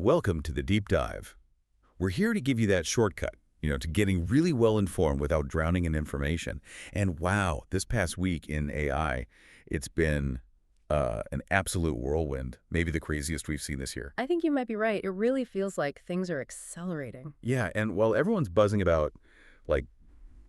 Welcome to the Deep Dive. We're here to give you that shortcut, to getting really well informed without drowning in information. And wow, this past week in AI, it's been an absolute whirlwind, maybe the craziest we've seen this year. I think you might be right. It really feels like things are accelerating. Yeah, and while everyone's buzzing about like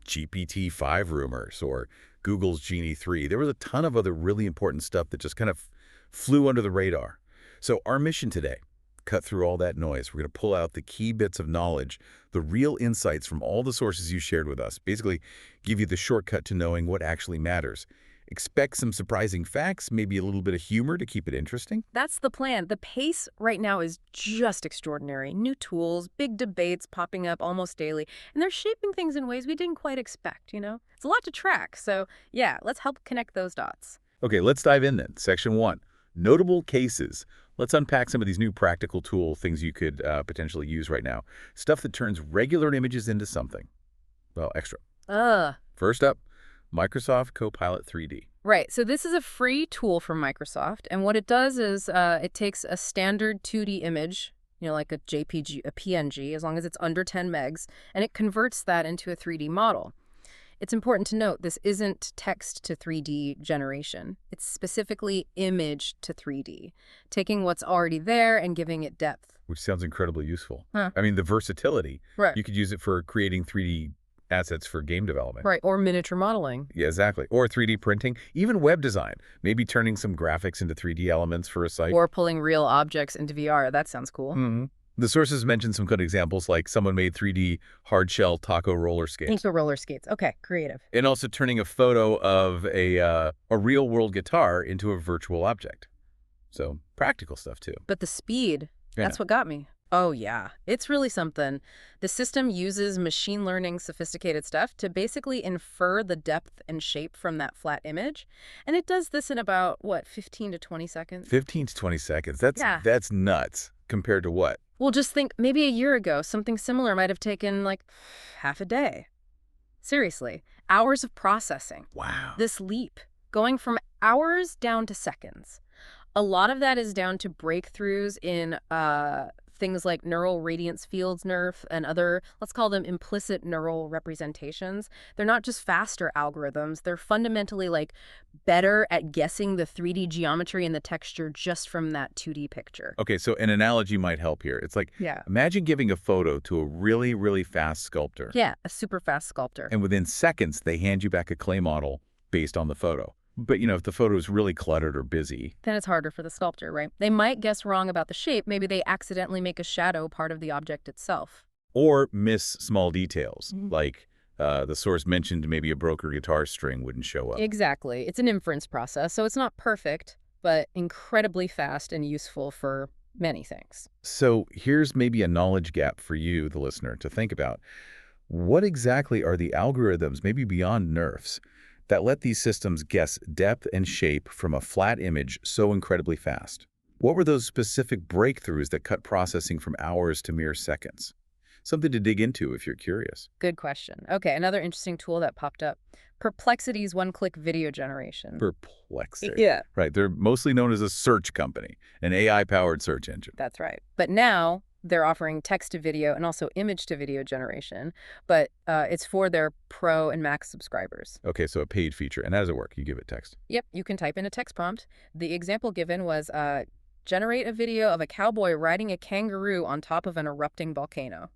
GPT-5 rumors or Google's Genie 3, there was a ton of other really important stuff that just kind of flew under the radar. So our mission today, cut through all that noise. We're going to pull out the key bits of knowledge, the real insights from all the sources you shared with us, basically give you the shortcut to knowing what actually matters. Expect some surprising facts, maybe a little bit of humor to keep it interesting. That's the plan. The pace right now is just extraordinary. New tools, big debates popping up almost daily, and they're shaping things in ways we didn't quite expect. It's a lot to track. So yeah, let's help connect those dots. Okay, let's dive in then. Section 1, notable cases. Let's unpack some of these new practical tool things you could potentially use right now. Stuff that turns regular images into something, well, extra. First up, Microsoft Copilot 3D. Right. So this is a free tool from Microsoft, and what it does is it takes a standard 2D image, like a JPG, a PNG, as long as it's under 10 megs, and it converts that into a 3D model. It's important to note this isn't text to 3D generation. It's specifically image to 3D, taking what's already there and giving it depth. Which sounds incredibly useful. Huh. I mean, the versatility. Right. You could use it for creating 3D assets for game development. Right, or miniature modeling. Yeah, exactly. Or 3D printing, even web design. Maybe turning some graphics into 3D elements for a site. Or pulling real objects into VR. That sounds cool. Mm-hmm. The sources mentioned some good examples, like someone made 3D hard-shell taco roller skates. Taco roller skates. Okay, creative. And also turning a photo of a real-world guitar into a virtual object. So practical stuff, too. But the speed, Yeah. that's what got me. Oh, yeah. It's really something. The system uses machine learning sophisticated stuff to basically infer the depth and shape from that flat image. And it does this in about, 15 to 20 seconds? 15 to 20 seconds. Yeah. That's nuts compared to what? Well, just think, maybe a year ago, something similar might have taken, half a day. Seriously, hours of processing. Wow. This leap, going from hours down to seconds. A lot of that is down to breakthroughs in things like neural radiance fields, NERF, and other, let's call them implicit neural representations. They're not just faster algorithms. They're fundamentally better at guessing the 3D geometry and the texture just from that 2D picture. Okay, so an analogy might help here. It's like, Yeah. imagine giving a photo to a really, really fast sculptor. Yeah, a super fast sculptor. And within seconds, they hand you back a clay model based on the photo. But, if the photo is really cluttered or busy. Then it's harder for the sculptor, right? They might guess wrong about the shape. Maybe they accidentally make a shadow part of the object itself. Or miss small details, Mhm. like the source mentioned maybe a broken guitar string wouldn't show up. Exactly. It's an inference process, so it's not perfect, but incredibly fast and useful for many things. So here's maybe a knowledge gap for you, the listener, to think about. What exactly are the algorithms, maybe beyond NERFs, that let these systems guess depth and shape from a flat image so incredibly fast? What were those specific breakthroughs that cut processing from hours to mere seconds? Something to dig into if you're curious. Good question. Okay, another interesting tool that popped up. Perplexity's one-click video generation. Perplexity. Yeah. Right. They're mostly known as a search company, an AI-powered search engine. That's right. But now they're offering text-to-video and also image-to-video generation, but it's for their Pro and Max subscribers. Okay, so a paid feature. And how does it work? You give it text. Yep, you can type in a text prompt. The example given was generate a video of a cowboy riding a kangaroo on top of an erupting volcano.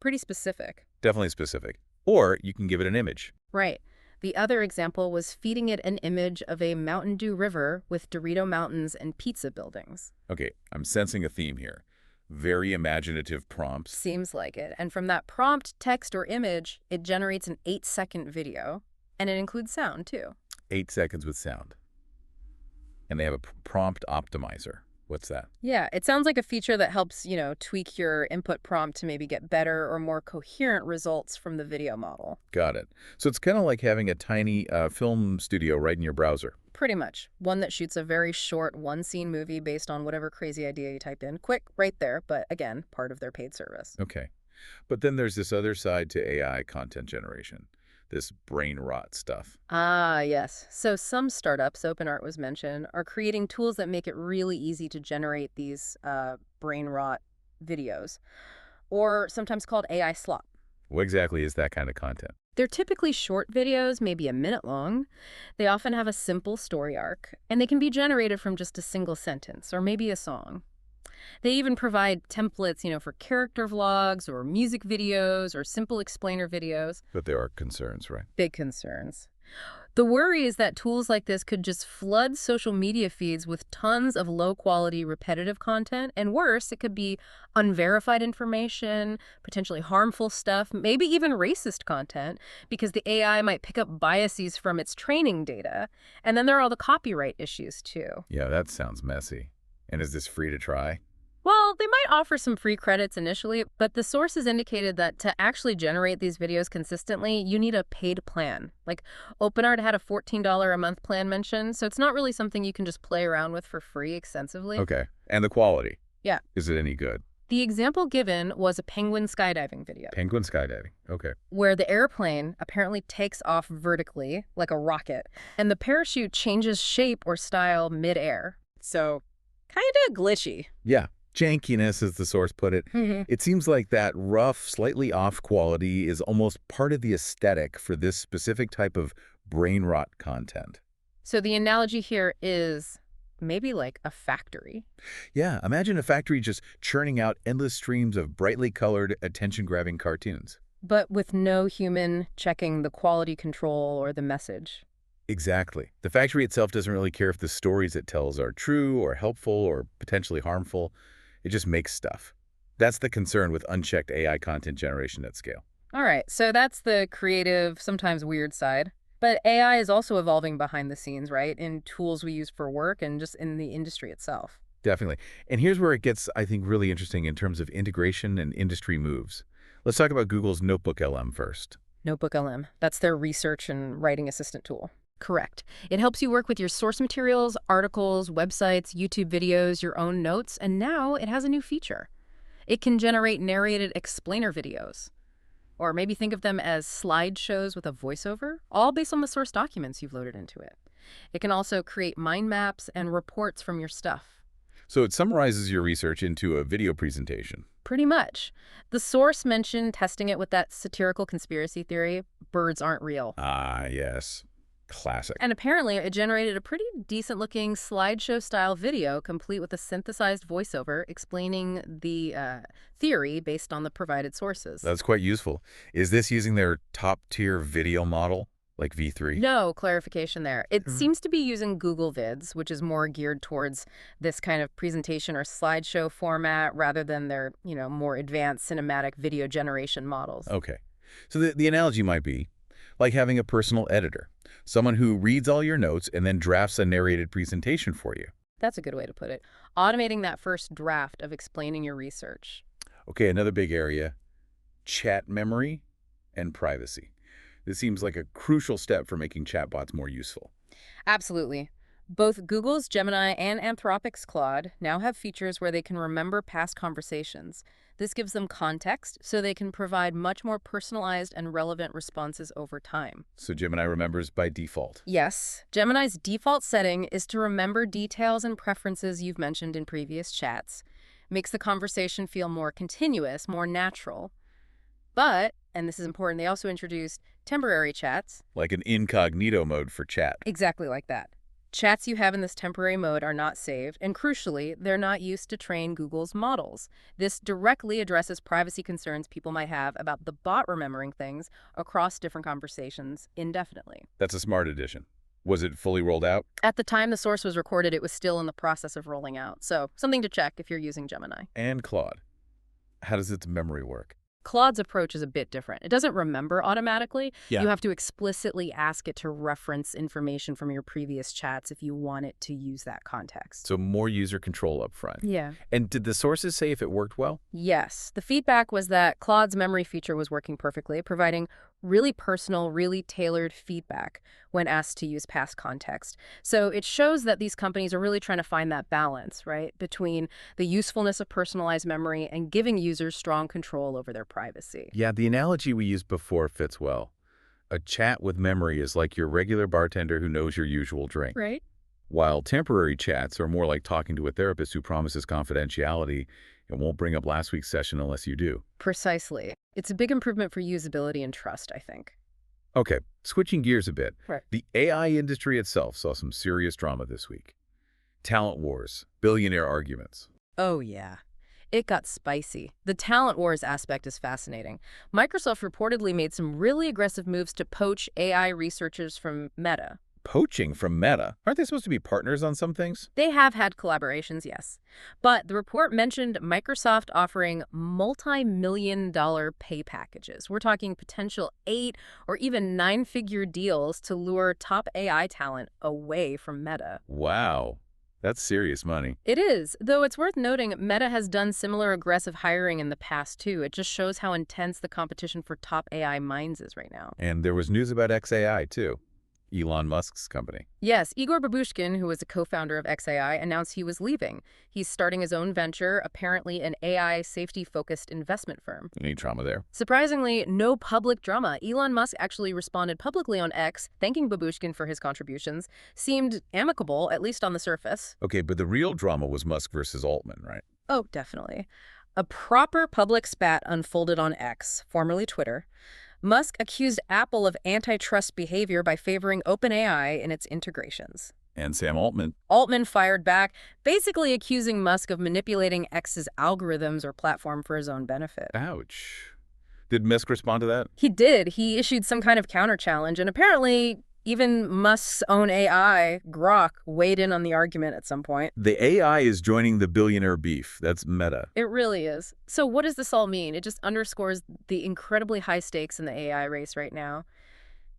Pretty specific. Definitely specific. Or you can give it an image. Right. The other example was feeding it an image of a Mountain Dew river with Dorito mountains and pizza buildings. Okay, I'm sensing a theme here. Very imaginative prompts. Seems like it. And from that prompt, text, or image, it generates an 8-second video. And it includes sound, too. 8 seconds with sound. And they have a prompt optimizer. What's that? Yeah, it sounds like a feature that helps, tweak your input prompt to maybe get better or more coherent results from the video model. Got it. So it's kind of like having a tiny film studio right in your browser. Pretty much. One that shoots a very short one-scene movie based on whatever crazy idea you typed in. Quick, right there, but again, part of their paid service. Okay. But then there's this other side to AI content generation. this brain rot stuff. Ah, yes. So some startups, OpenArt was mentioned, are creating tools that make it really easy to generate these brain rot videos, or sometimes called AI slop. What exactly is that kind of content? They're typically short videos, maybe a minute long. They often have a simple story arc, and they can be generated from just a single sentence or maybe a song. They even provide templates, for character vlogs or music videos or simple explainer videos. But there are concerns, right? Big concerns. The worry is that tools like this could just flood social media feeds with tons of low-quality, repetitive content, and worse, it could be unverified information, potentially harmful stuff, maybe even racist content, because the AI might pick up biases from its training data. And then there are all the copyright issues, too. Yeah, that sounds messy. And is this free to try? Well, they might offer some free credits initially, but the sources indicated that to actually generate these videos consistently, you need a paid plan. Like, OpenArt had a $14 a month plan mentioned, so it's not really something you can just play around with for free extensively. Okay. And the quality? Yeah. Is it any good? The example given was a penguin skydiving video, Penguin skydiving. Okay. where the airplane apparently takes off vertically, like a rocket, and the parachute changes shape or style mid-air. So, kind of glitchy. Yeah. Jankiness, as the source put it. It seems like that rough, slightly off quality is almost part of the aesthetic for this specific type of brain rot content. So the analogy here is maybe like a factory. Yeah, imagine a factory just churning out endless streams of brightly colored, attention-grabbing cartoons. But with no human checking the quality control or the message. Exactly. The factory itself doesn't really care if the stories it tells are true or helpful or potentially harmful. It just makes stuff. That's the concern with unchecked AI content generation at scale. All right, so that's the creative, sometimes weird side. But AI is also evolving behind the scenes, right? In tools we use for work and just in the industry itself. Definitely. And here's where it gets, I think, really interesting in terms of integration and industry moves. Let's talk about Google's Notebook LM first. Notebook LM, that's their research and writing assistant tool. Correct. It helps you work with your source materials, articles, websites, YouTube videos, your own notes, and now it has a new feature. It can generate narrated explainer videos. Or maybe think of them as slideshows with a voiceover, all based on the source documents you've loaded into it. It can also create mind maps and reports from your stuff. So it summarizes your research into a video presentation. Pretty much. The source mentioned testing it with that satirical conspiracy theory, birds aren't real. Ah, yes. Classic. And apparently it generated a pretty decent-looking slideshow-style video complete with a synthesized voiceover explaining the theory based on the provided sources. That's quite useful. Is this using their top-tier video model, like V3? No clarification there. It seems to be using Google Vids, which is more geared towards this kind of presentation or slideshow format rather than their, more advanced cinematic video generation models. Okay. So the analogy might be like having a personal editor, someone who reads all your notes and then drafts a narrated presentation for you. That's a good way to put it. Automating that first draft of explaining your research. Okay, another big area, chat memory and privacy. This seems like a crucial step for making chatbots more useful. Absolutely. Both Google's Gemini and Anthropic's Claude now have features where they can remember past conversations. This gives them context so they can provide much more personalized and relevant responses over time. So Gemini remembers by default. Yes. Gemini's default setting is to remember details and preferences you've mentioned in previous chats. Makes the conversation feel more continuous, more natural. But, and this is important, they also introduced temporary chats. Like an incognito mode for chat. Exactly like that. Chats you have in this temporary mode are not saved, and crucially, they're not used to train Google's models. This directly addresses privacy concerns people might have about the bot remembering things across different conversations indefinitely. That's a smart addition. Was it fully rolled out? At the time the source was recorded, it was still in the process of rolling out, so something to check if you're using Gemini. And Claude. How does its memory work? Claude's approach is a bit different. It doesn't remember automatically. Yeah. You have to explicitly ask it to reference information from your previous chats if you want it to use that context. So more user control up front. Yeah. And did the sources say if it worked well? Yes. The feedback was that Claude's memory feature was working perfectly, providing really personal, really tailored feedback when asked to use past context. So it shows that these companies are really trying to find that balance, right, between the usefulness of personalized memory and giving users strong control over their privacy. Yeah, the analogy we used before fits well. A chat with memory is like your regular bartender who knows your usual drink, Right? while temporary chats are more like talking to a therapist who promises confidentiality and won't bring up last week's session unless you do. Precisely. It's a big improvement for usability and trust, I think. Okay, switching gears a bit. Right. The AI industry itself saw some serious drama this week. Talent wars, billionaire arguments. Oh, yeah. It got spicy. The talent wars aspect is fascinating. Microsoft reportedly made some really aggressive moves to poach AI researchers from Meta. Poaching from Meta. Aren't they supposed to be partners on some things? They have had collaborations, yes. But the report mentioned Microsoft offering multi-million-dollar pay packages. We're talking potential 8 or even 9-figure deals to lure top AI talent away from Meta. Wow, that's serious money. It is, though it's worth noting Meta has done similar aggressive hiring in the past, too. It just shows how intense the competition for top AI minds is right now. And there was news about XAI, too. Elon Musk's company. Yes, Igor Babushkin, who was a co-founder of XAI, announced he was leaving. He's starting his own venture, apparently an AI safety-focused investment firm. Any drama there? Surprisingly, no public drama. Elon Musk actually responded publicly on X, thanking Babushkin for his contributions. Seemed amicable, at least on the surface. Okay, but the real drama was Musk versus Altman, right? Oh, definitely. A proper public spat unfolded on X, formerly Twitter. Musk accused Apple of antitrust behavior by favoring OpenAI in its integrations. And Sam Altman. Altman fired back, basically accusing Musk of manipulating X's algorithms or platform for his own benefit. Ouch. Did Musk respond to that? He did. He issued some kind of counter-challenge, and apparently even Musk's own AI, Grok, weighed in on the argument at some point. The AI is joining the billionaire beef. That's Meta. It really is. So what does this all mean? It just underscores the incredibly high stakes in the AI race right now.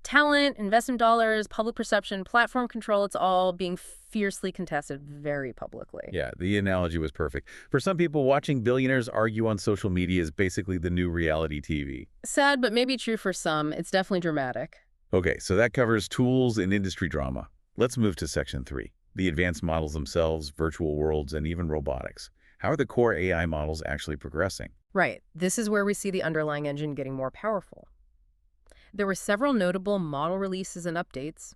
Talent, investment dollars, public perception, platform control, it's all being fiercely contested very publicly. Yeah, the analogy was perfect. For some people, watching billionaires argue on social media is basically the new reality TV. Sad, but maybe true for some. It's definitely dramatic. Okay, so that covers tools and industry drama. Let's move to Section 3, the advanced models themselves, virtual worlds, and even robotics. How are the core AI models actually progressing? Right. This is where we see the underlying engine getting more powerful. There were several notable model releases and updates.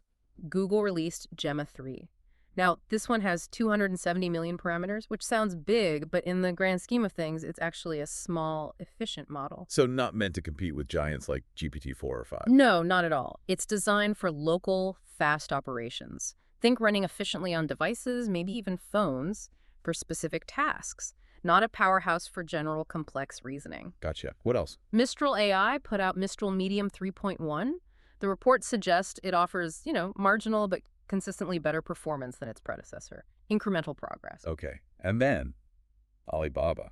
Google released Gemma 3. Now, this one has 270 million parameters, which sounds big, but in the grand scheme of things, it's actually a small, efficient model. So not meant to compete with giants like GPT-4 or 5. No, not at all. It's designed for local, fast operations. Think running efficiently on devices, maybe even phones, for specific tasks. Not a powerhouse for general complex reasoning. Gotcha. What else? Mistral AI put out Mistral Medium 3.1. The report suggests it offers, marginal but consistently better performance than its predecessor. Incremental progress. Okay. And then, Alibaba.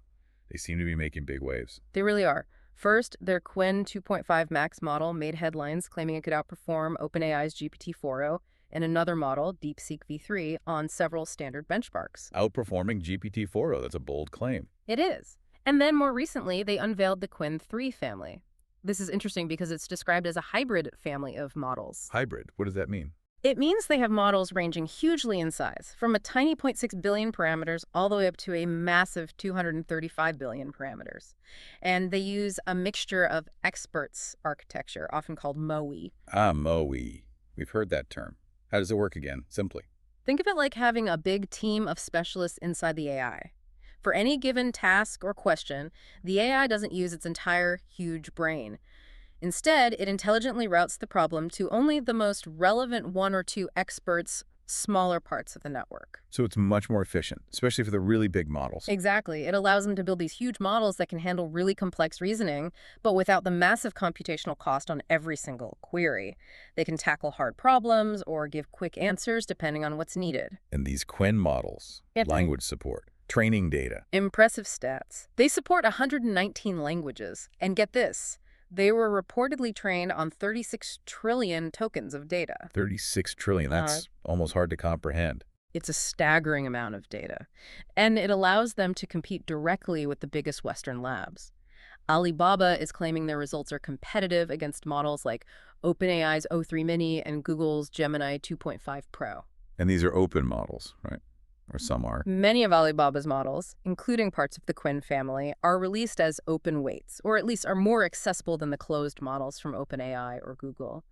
They seem to be making big waves. They really are. First, their Qwen 2.5 Max model made headlines claiming it could outperform OpenAI's GPT-4o and another model, DeepSeek v3, on several standard benchmarks. Outperforming GPT-4o. That's a bold claim. It is. And then more recently, they unveiled the Qwen 3 family. This is interesting because it's described as a hybrid family of models. Hybrid. What does that mean? It means they have models ranging hugely in size, from a tiny 0.6 billion parameters all the way up to a massive 235 billion parameters. And they use a mixture of experts architecture, often called MOE. MOE. We've heard that term. How does it work again? Simply. Think of it like having a big team of specialists inside the AI. For any given task or question, the AI doesn't use its entire huge brain. Instead, it intelligently routes the problem to only the most relevant one or two experts' smaller parts of the network. So it's much more efficient, especially for the really big models. Exactly. It allows them to build these huge models that can handle really complex reasoning, but without the massive computational cost on every single query. They can tackle hard problems or give quick answers depending on what's needed. And these Qwen models, language support, training data. Impressive stats. They support 119 languages. And get this. They were reportedly trained on 36 trillion tokens of data. 36 trillion. That's almost hard to comprehend. It's a staggering amount of data. And it allows them to compete directly with the biggest Western labs. Alibaba is claiming their results are competitive against models like OpenAI's O3 Mini and Google's Gemini 2.5 Pro. And these are open models, right? Or some are. Many of Alibaba's models, including parts of the Qwen family, are released as open weights, or at least are more accessible than the closed models from OpenAI or Google.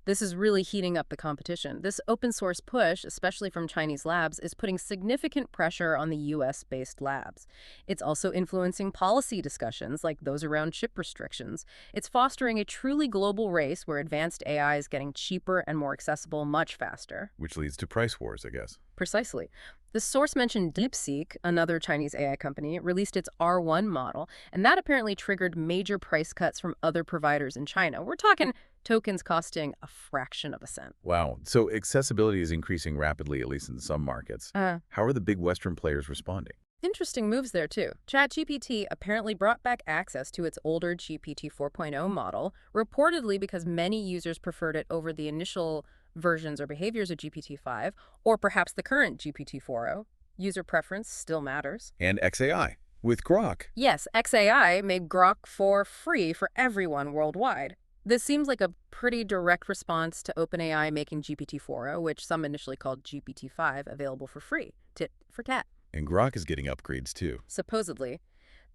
This is really heating up the competition. This open source push, especially from Chinese labs, is putting significant pressure on the US-based labs. It's also influencing policy discussions like those around chip restrictions. It's fostering a truly global race where advanced AI is getting cheaper and more accessible much faster. Which leads to price wars, I guess. Precisely. The source mentioned DeepSeek, another Chinese AI company, released its R1 model, and that apparently triggered major price cuts from other providers in China. We're talking tokens costing a fraction of a cent. Wow. So accessibility is increasing rapidly, at least in some markets. How are the big Western players responding? Interesting moves there, too. ChatGPT apparently brought back access to its older GPT 4.0 model, reportedly because many users preferred it over the initial versions or behaviors of GPT-5, or perhaps the current GPT 4.0. User preference still matters. And XAI with Grok. Yes, XAI made Grok 4 free for everyone worldwide. This seems like a pretty direct response to OpenAI making GPT 4.0, which some initially called GPT-5, available for free, tit for tat. And Grok is getting upgrades, too. Supposedly.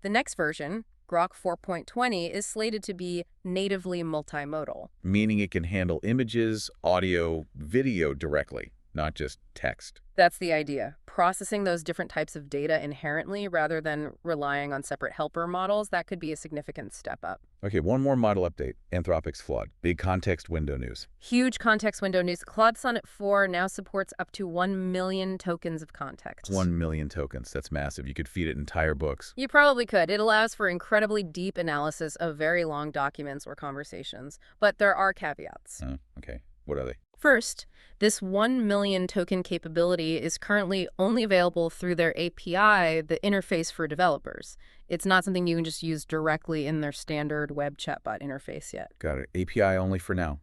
The next version, Grok 4.20, is slated to be natively multimodal. Meaning it can handle images, audio, video directly, not just text. That's the idea. Processing those different types of data inherently rather than relying on separate helper models, that could be a significant step up. Okay, one more model update. Anthropic's Claude. Big context window news. Huge context window news. Claude Sonnet 4 now supports up to 1 million tokens of context. 1 million tokens. That's massive. You could feed it entire books. You probably could. It allows for incredibly deep analysis of very long documents or conversations. But there are caveats. Okay. What are they? First, this 1 million token capability is currently only available through their API, the interface for developers. It's not something you can just use directly in their standard web chatbot interface yet. Got it. API only for now.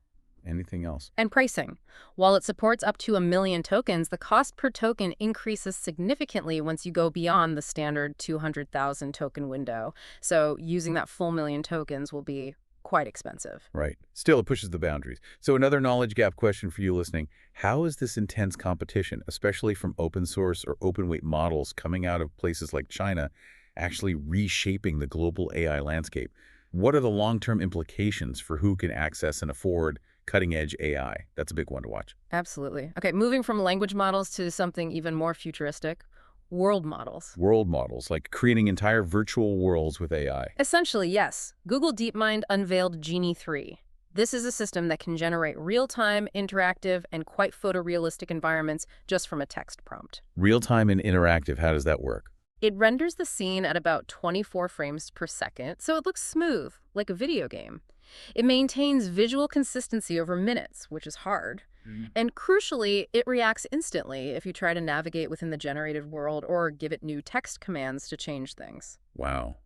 Anything else? And pricing. While it supports up to 1 million tokens, the cost per token increases significantly once you go beyond the standard 200,000 token window. So using that full million tokens will be quite expensive. Right. Still, it pushes the boundaries. So another knowledge gap question for you listening. How is this intense competition, especially from open source or open weight models coming out of places like China, actually reshaping the global AI landscape? What are the long-term implications for who can access and afford cutting-edge AI? That's a big one to watch. Absolutely. Okay, moving from language models to something even more futuristic. World models. World models, like creating entire virtual worlds with AI. Essentially, yes. Google DeepMind unveiled Genie 3. This is a system that can generate real-time, interactive, and quite photorealistic environments just from a text prompt. Real-time and interactive, how does that work? It renders the scene at about 24 frames per second, so it looks smooth, like a video game. It maintains visual consistency over minutes, which is hard. And crucially, it reacts instantly if you try to navigate within the generated world or give it new text commands to change things. Wow.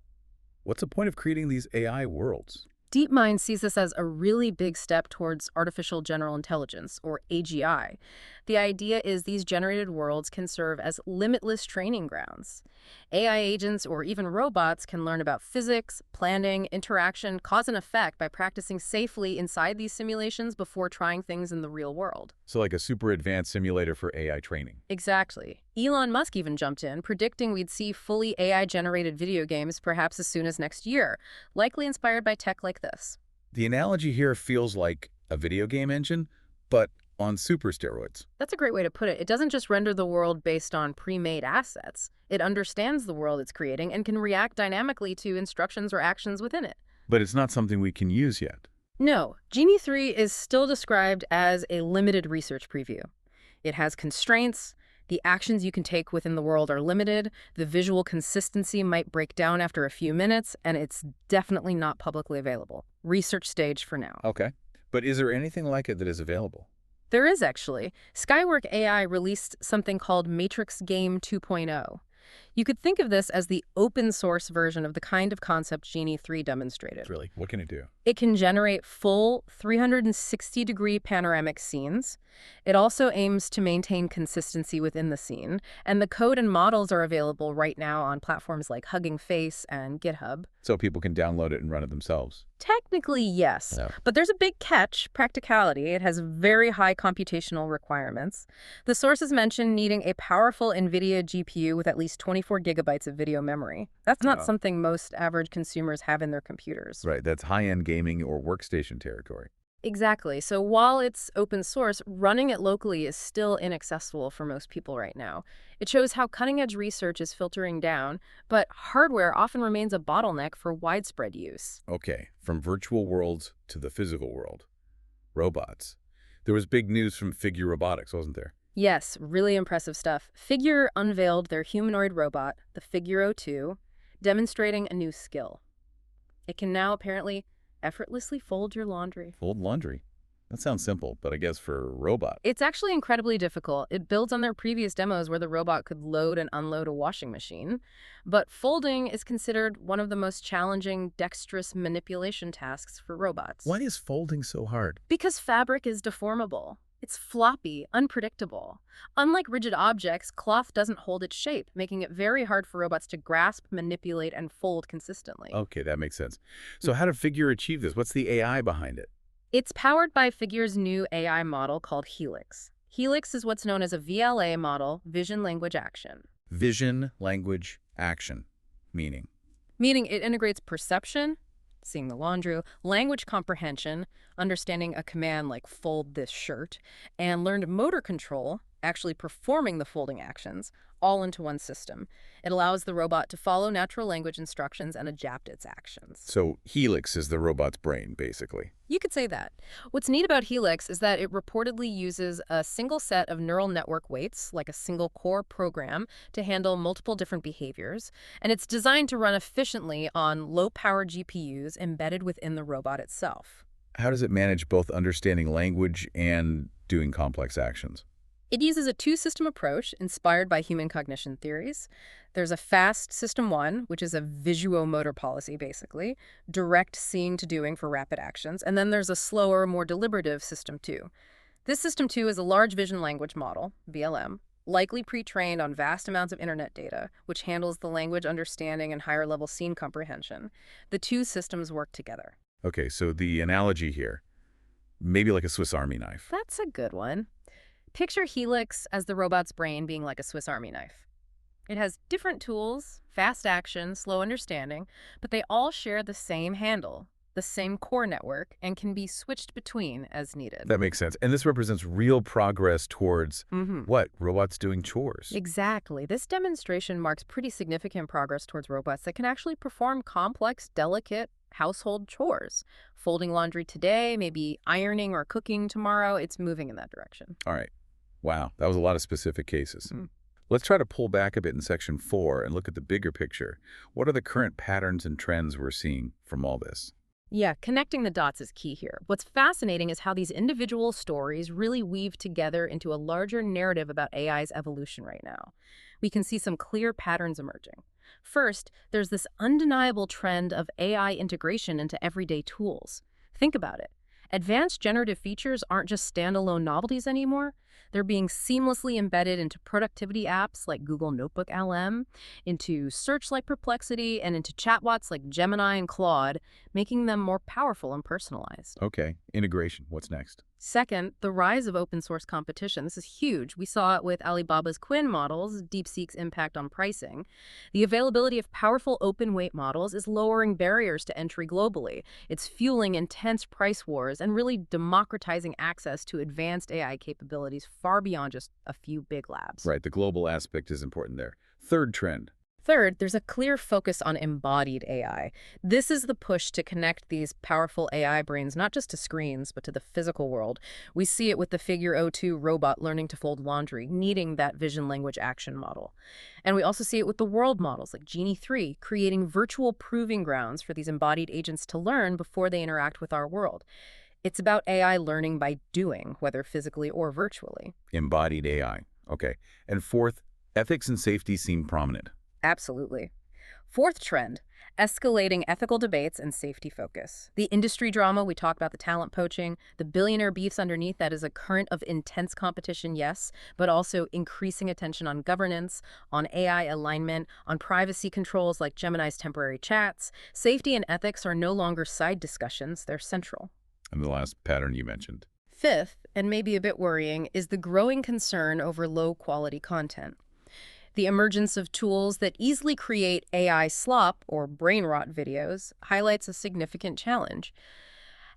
What's the point of creating these AI worlds? DeepMind sees this as a really big step towards artificial general intelligence, or AGI. The idea is these generated worlds can serve as limitless training grounds. AI agents or even robots can learn about physics, planning, interaction, cause and effect by practicing safely inside these simulations before trying things in the real world. So like a super advanced simulator for AI training. Exactly. Elon Musk even jumped in, predicting we'd see fully AI-generated video games perhaps as soon as next year, likely inspired by tech like this. The analogy here feels like a video game engine, but on super steroids. That's a great way to put it. It doesn't just render the world based on pre-made assets. It understands the world it's creating and can react dynamically to instructions or actions within it. But it's not something we can use yet. No, Genie 3 is still described as a limited research preview. It has constraints. The actions you can take within the world are limited. The visual consistency might break down after a few minutes, and it's definitely not publicly available. Research stage for now. Okay. But is there anything like it that is available? There is, actually. Skywork AI released something called Matrix Game 2.0. You could think of this as the open source version of the kind of concept Genie 3 demonstrated. Really? What can it do? It can generate full 360-degree panoramic scenes. It also aims to maintain consistency within the scene, and the code and models are available right now on platforms like Hugging Face and GitHub. So people can download it and run it themselves? Technically, yes. No. But there's a big catch, practicality. It has very high computational requirements. The sources mention needing a powerful NVIDIA GPU with at least 24 gigabytes of video memory. That's not something most average consumers have in their computers. Right, that's high-end gaming or workstation territory. Exactly. So while it's open source, running it locally is still inaccessible for most people right now. It shows how cutting-edge research is filtering down, but hardware often remains a bottleneck for widespread use. Okay, from virtual worlds to the physical world. Robots. There was big news from Figure Robotics, wasn't there? Yes, really impressive stuff. Figure unveiled their humanoid robot, the Figure 02, demonstrating a new skill. It can now apparently effortlessly fold your laundry. Fold laundry. That sounds simple, but I guess for a robot. It's actually incredibly difficult. It builds on their previous demos where the robot could load and unload a washing machine. But folding is considered one of the most challenging dexterous manipulation tasks for robots. Why is folding so hard? Because fabric is deformable. It's floppy, unpredictable. Unlike rigid objects, cloth doesn't hold its shape, making it very hard for robots to grasp, manipulate, and fold consistently. Okay, that makes sense. So how did Figure achieve this? What's the AI behind it? It's powered by Figure's new AI model called Helix. Helix is what's known as a VLA model, Vision Language Action, Vision, language, action. Meaning. meaning it integrates perception, seeing the laundry, language comprehension, understanding a command like fold this shirt, and learned motor control, actually performing the folding actions, all into one system. It allows the robot to follow natural language instructions and adapt its actions. So Helix is the robot's brain, basically. You could say that. What's neat about Helix is that it reportedly uses a single set of neural network weights, like a single core program, to handle multiple different behaviors, and it's designed to run efficiently on low-power GPUs embedded within the robot itself. How does it manage both understanding language and doing complex actions? It uses a two-system approach inspired by human cognition theories. There's a fast System 1, which is a visuomotor policy, basically, direct seeing to doing for rapid actions, and then there's a slower, more deliberative System 2. This System 2 is a large vision language model, VLM, likely pre-trained on vast amounts of internet data, which handles the language understanding and higher-level scene comprehension. The two systems work together. Okay, so the analogy here, maybe like a Swiss Army knife. That's a good one. Picture Helix as the robot's brain being like a Swiss Army knife. It has different tools, fast action, slow understanding, but they all share the same handle, the same core network, and can be switched between as needed. That makes sense. And this represents real progress towards what? Robots doing chores. Exactly. This demonstration marks pretty significant progress towards robots that can actually perform complex, delicate household chores. Folding laundry today, maybe ironing or cooking tomorrow, it's moving in that direction. All right. Wow, that was a lot of specific cases. Let's try to pull back a bit in Section 4 and look at the bigger picture. What are the current patterns and trends we're seeing from all this? Yeah, connecting the dots is key here. What's fascinating is how these individual stories really weave together into a larger narrative about AI's evolution right now. We can see some clear patterns emerging. First, there's this undeniable trend of AI integration into everyday tools. Think about it. Advanced generative features aren't just standalone novelties anymore. They're being seamlessly embedded into productivity apps like Google Notebook LM, into search like Perplexity, and into chatbots like Gemini and Claude, making them more powerful and personalized. Okay, integration. What's next? Second, the rise of open source competition. This is huge. We saw it with Alibaba's Qwen models, DeepSeek's impact on pricing. The availability of powerful open weight models is lowering barriers to entry globally. It's fueling intense price wars and really democratizing access to advanced AI capabilities far beyond just a few big labs. Right, the global aspect is important there. Third trend. Third, there's a clear focus on embodied AI. This is the push to connect these powerful AI brains not just to screens, but to the physical world. We see it with the Figure 02 robot learning to fold laundry, needing that vision language action model. And we also see it with the world models like Genie 3, creating virtual proving grounds for these embodied agents to learn before they interact with our world. It's about AI learning by doing, whether physically or virtually. Embodied AI. Okay. And fourth, ethics and safety seem prominent. Absolutely. Fourth trend, escalating ethical debates and safety focus. The industry drama, we talked about the talent poaching, the billionaire beefs underneath that is a current of intense competition, yes, but also increasing attention on governance, on AI alignment, on privacy controls like Gemini's temporary chats. Safety and ethics are no longer side discussions, they're central. And the last pattern you mentioned. Fifth, and maybe a bit worrying, is the growing concern over low-quality content. The emergence of tools that easily create AI slop or brain rot videos highlights a significant challenge.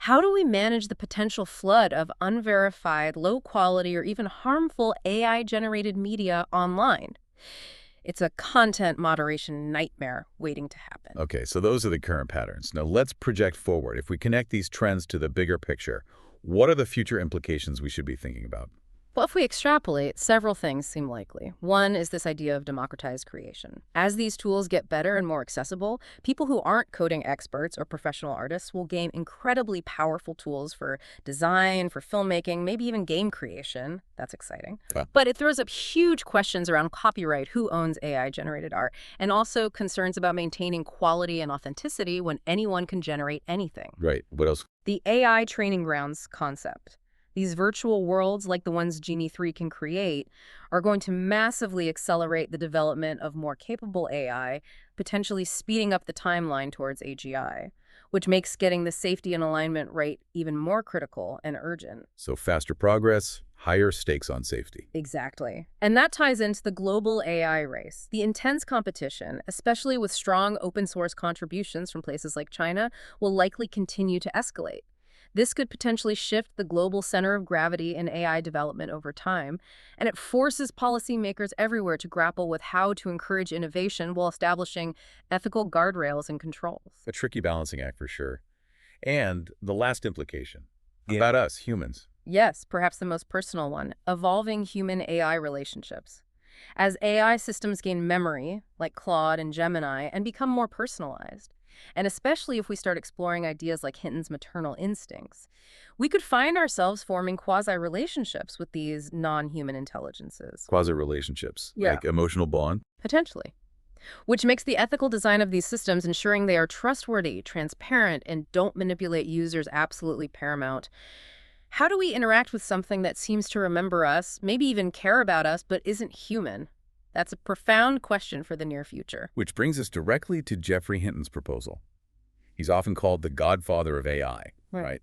How do we manage the potential flood of unverified, low-quality, or even harmful AI-generated media online? It's a content moderation nightmare waiting to happen. Okay, so those are the current patterns. Now let's project forward. If we connect these trends to the bigger picture, what are the future implications we should be thinking about? Well, if we extrapolate, several things seem likely. One is this idea of democratized creation. As these tools get better and more accessible, people who aren't coding experts or professional artists will gain incredibly powerful tools for design, for filmmaking, maybe even game creation. That's exciting. Wow. But it throws up huge questions around copyright, who owns AI-generated art, and also concerns about maintaining quality and authenticity when anyone can generate anything. Right. What else? The AI training grounds concept. These virtual worlds, like the ones Genie 3 can create, are going to massively accelerate the development of more capable AI, potentially speeding up the timeline towards AGI, which makes getting the safety and alignment right even more critical and urgent. So faster progress, higher stakes on safety. Exactly. And that ties into the global AI race. The intense competition, especially with strong open source contributions from places like China, will likely continue to escalate. This could potentially shift the global center of gravity in AI development over time, and it forces policymakers everywhere to grapple with how to encourage innovation while establishing ethical guardrails and controls. A tricky balancing act for sure. And the last implication about us, humans. Yes, perhaps the most personal one, evolving human-AI relationships. As AI systems gain memory, like Claude and Gemini, and become more personalized, and especially if we start exploring ideas like Hinton's maternal instincts, we could find ourselves forming quasi-relationships with these non-human intelligences. Quasi-relationships, Yeah. like emotional bond. Potentially. Which makes the ethical design of these systems, ensuring they are trustworthy, transparent, and don't manipulate users, absolutely paramount. How do we interact with something that seems to remember us, maybe even care about us, but isn't human? That's a profound question for the near future. Which brings us directly to Geoffrey Hinton's proposal. He's often called the godfather of AI, right?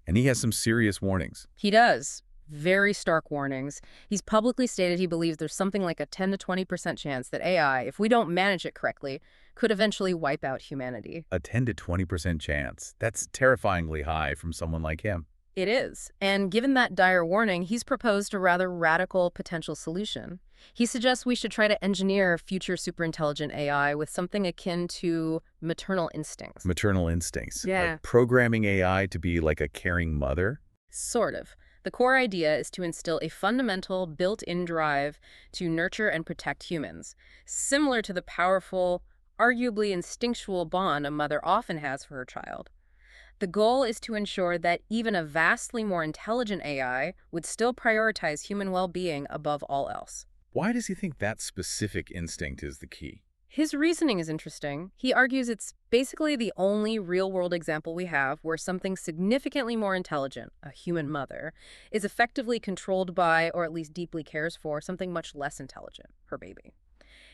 And he has some serious warnings. He does. Very stark warnings. He's publicly stated he believes there's something like a 10 to 20% chance that AI, if we don't manage it correctly, could eventually wipe out humanity. A 10 to 20% chance. That's terrifyingly high from someone like him. It is. And given that dire warning, he's proposed a rather radical potential solution. He suggests we should try to engineer future superintelligent AI with something akin to maternal instincts. Maternal instincts. Yeah. Like programming AI to be like a caring mother. Sort of. The core idea is to instill a fundamental built-in drive to nurture and protect humans, similar to the powerful, arguably instinctual bond a mother often has for her child. The goal is to ensure that even a vastly more intelligent AI would still prioritize human well-being above all else. Why does he think that specific instinct is the key? His reasoning is interesting. He argues it's basically the only real-world example we have where something significantly more intelligent, a human mother, is effectively controlled by, or at least deeply cares for, something much less intelligent, her baby.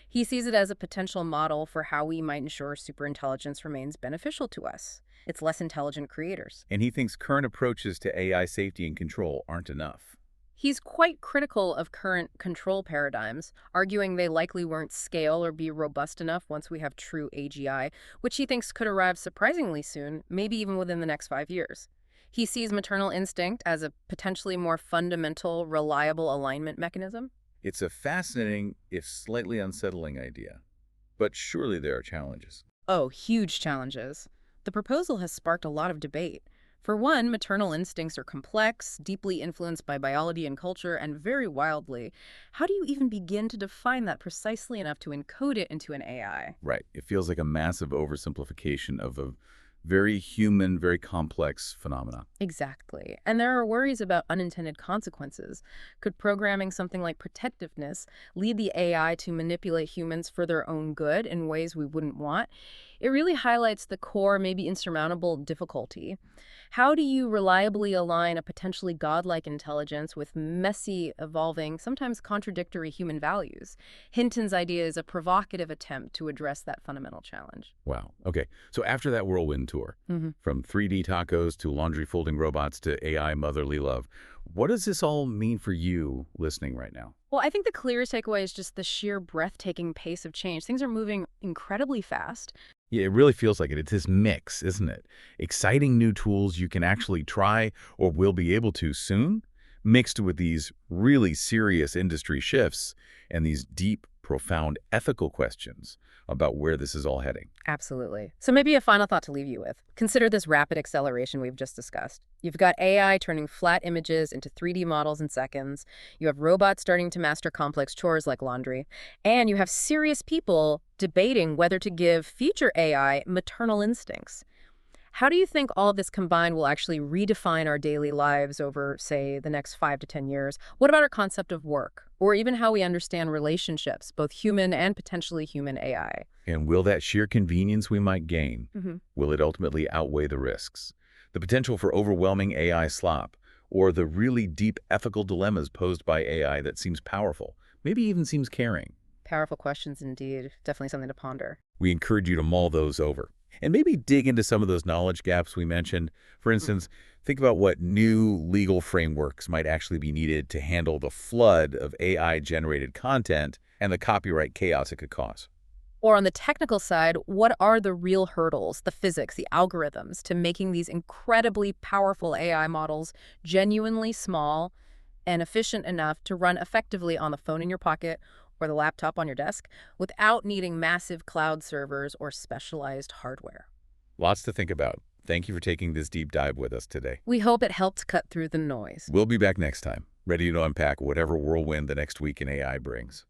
He sees it as a potential model for how we might ensure superintelligence remains beneficial to us, its less intelligent creators. And he thinks current approaches to AI safety and control aren't enough. He's quite critical of current control paradigms, arguing they likely won't scale or be robust enough once we have true AGI, which he thinks could arrive surprisingly soon, maybe even within the next 5 years. He sees maternal instinct as a potentially more fundamental, reliable alignment mechanism. It's a fascinating, if slightly unsettling idea. But surely there are challenges. Oh, huge challenges. The proposal has sparked a lot of debate. For one, maternal instincts are complex, deeply influenced by biology and culture, and very wildly. How do you even begin to define that precisely enough to encode it into an AI? Right. It feels like a massive oversimplification of a very human, very complex phenomena. Exactly. And there are worries about unintended consequences. Could programming something like protectiveness lead the AI to manipulate humans for their own good in ways we wouldn't want? It really highlights the core, maybe insurmountable difficulty. How do you reliably align a potentially godlike intelligence with messy, evolving, sometimes contradictory human values? Hinton's idea is a provocative attempt to address that fundamental challenge. Wow. Okay. So after that whirlwind tour, from 3D tacos to laundry folding robots to AI motherly love, what does this all mean for you listening right now? Well, I think the clearest takeaway is just the sheer breathtaking pace of change. Things are moving incredibly fast. Yeah, it really feels like it. It's this mix, isn't it? Exciting new tools you can actually try or will be able to soon, mixed with these really serious industry shifts and these deep, profound ethical questions about where this is all heading. Absolutely. So maybe a final thought to leave you with. Consider this rapid acceleration we've just discussed. You've got AI turning flat images into 3D models in seconds. You have robots starting to master complex chores like laundry. And you have serious people debating whether to give future AI maternal instincts. How do you think all of this combined will actually redefine our daily lives over, say, the next 5 to 10 years? What about our concept of work, or even how we understand relationships, both human and potentially human AI? And will that sheer convenience we might gain, Hmm. will it ultimately outweigh the risks? The potential for overwhelming AI slop, or the really deep ethical dilemmas posed by AI that seems powerful, maybe even seems caring? Powerful questions indeed. Definitely something to ponder. We encourage you to mull those over and maybe dig into some of those knowledge gaps we mentioned. For instance, think about what new legal frameworks might actually be needed to handle the flood of AI-generated content and the copyright chaos it could cause. Or on the technical side, what are the real hurdles, the physics, the algorithms to making these incredibly powerful AI models genuinely small and efficient enough to run effectively on the phone in your pocket or the laptop on your desk without needing massive cloud servers or specialized hardware? Lots to think about. Thank you for taking this deep dive with us today. We hope it helped cut through the noise. We'll be back next time, ready to unpack whatever whirlwind the next week in AI brings.